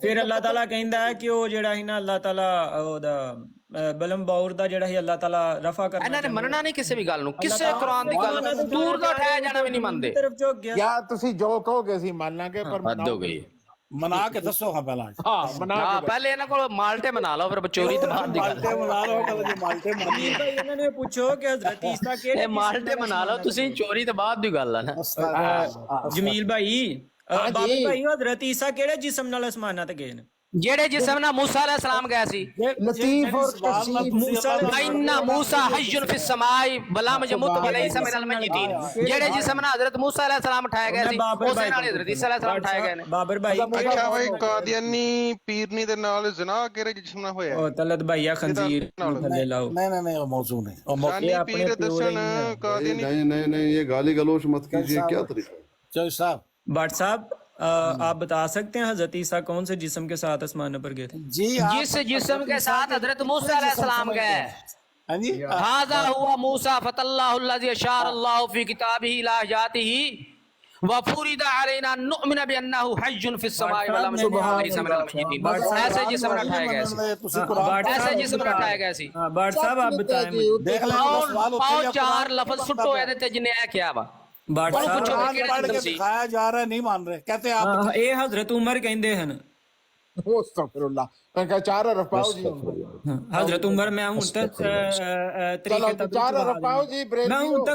ਫਿਰ ਅੱਲਾਹ ਤਾਲਾ ਕਹਿੰਦਾ ਹੈ ਕਿ ਉਹ ਜਿਹੜਾ ਸੀ ਨਾ ਅੱਲਾਹ ਤਾਲਾ ਉਹਦਾ ਬਲਮ ਬੌਰ ਦਾ ਜਿਹੜਾ ਸੀ ਅੱਲਾਹ ਤਾਲਾ ਰਫਾ ਕਰਨਾ, ਇਹਨਾਂ ਨੇ ਮੰਨਣਾ ਨਹੀਂ ਕਿਸੇ ਵੀ ਗੱਲ ਨੂੰ, ਕਿਸੇ ਕੁਰਾਨ ਦੀ ਗੱਲ ਨੂੰ, ਤੂਰ ਦਾ ਉਠਾਇਆ ਜਾਣਾ ਵੀ ਨਹੀਂ ਮੰਨਦੇ। ਤਰਫ ਝੁਕ ਗਿਆ। ਯਾ ਤੁਸੀਂ ਜੋ ਕਹੋਗੇ ਅਸੀਂ ਮੰਨ ਲਾਂਗੇ, ਪਰ ਹੱਦ ਹੋ ਗਈ। ਮਨਾ ਕੇ ਦੱਸੋ ਹਾਂ ਪਹਿਲਾਂ। ਹਾਂ ਮਨਾ ਹਾਂ ਪਹਿਲੇ ਇਹਨਾਂ ਕੋਲ ਮਾਲਟੇ ਮਨਾ ਲਓ, ਫਿਰ ਚੋਰੀ ਤੇ ਬਾਹਰ ਦੀ ਗੱਲ। ਮਾਲਟੇ ਮਨਾ ਲਓ, ਜੇ ਮਾਲਟੇ ਮੰਨੀ ਭਾਈ ਇਹਨਾਂ ਨੇ ਪੁੱਛੋ ਕਿ ਹਜ਼ਰਤ ਈਸਾ ਕਿਹੜੇ ਇਹ ਮਾਲਟੇ ਮਨਾ ਲਓ ਤੁਸੀਂ, ਚੋਰੀ ਤੇ ਬਾਅਦ ਦੀ ਗੱਲ ਆ ਨਾ। ਜਮੀਲ ਭਾਈ, ਬਾਬੂ ਭਾਈ ਹਜ਼ਰਤ ਈਸਾ ਕਿਹੜੇ ਜਿਸਮ ਨਾਲ ਅਸਮਾਨਾਂ ਤੇ ਗਏ ਨੇ? ਜਿਹੜੇ ਜਿਸਮ ਨਾਲ ਮੂਸਾ ਅਲੈਹਿਸ ਸਲਾਮ ਗਏ ਸੀ لطيف اور کشیف ਇਨਾ ਮੂਸਾ ਹਯٌ ਫੀ السماء ਬਲਮ ਯਮੁਤ ਵਲੈਸ ਮਿਨਲ ਮਜੀਦੀਨ ਜਿਹੜੇ ਜਿਸਮ ਨਾਲ حضرت موسیٰ علیہ السلام اٹھائے گئے ਸੀ ਉਸੇ ਨਾਲ حضرت عیسیٰ علیہ السلام اٹھائے گئے ਨੇ ਬਾਬਰ ਭਾਈ ਅੱਛਾ ਭਾਈ ਕਾਦੀਆਨੀ ਪੀਰਨੀ ਦੇ ਨਾਲ ਜ਼ਨਾ ਕਿਹੜੇ ਜਿਸਮ ਨਾਲ ਹੋਇਆ ਉਹ ਤਲਤ ਭਾਈਆ ਖੰਜ਼ੀਰ ਥੱਲੇ ਲਾਓ نہیں موضوع نہیں ਸਾਨੀ ਪੀਰ ਦੱਸਣ ਕਾਦੀਆਨੀ نہیں نہیں نہیں یہ گالی گلوچ مت کیجیے کیا طریقہ ہے؟ چوہدری صاحب بٹ صاحب آپ بتا سکتے ہیں حضرت عیسیٰ کون سے جسم کے ساتھ آسمان پر گئے تھے جی جس جسم کے ساتھ حضرت موسیٰ علیہ السلام گئے ہاں جی هذا هو موسى فتى الله الذي اشار الله في كتابه الى حياته وفرض علينا ان نؤمن بانه حي في السماء ولم يكن ليس من المجيدين ایسے جسم اٹھائے گئے سی ایسے جسم اٹھائے گئے سی بٹ صاحب آپ بتائیں دیکھ لیں پاؤ چار لفظ سٹو ہے تے جنے اے کیا وا بٹ قرآن صاحب پڑھ کے دکھایا جا رہا ہے نہیں مان رہے کہتے ہیں آپ اے حضرت عمر کہندے ہیں استغفر اللہ کہ چار عرف پاؤ جی حضرت عمر میں ہوں تک طریقے تک چار عرف پاؤ جی میں ہوں تک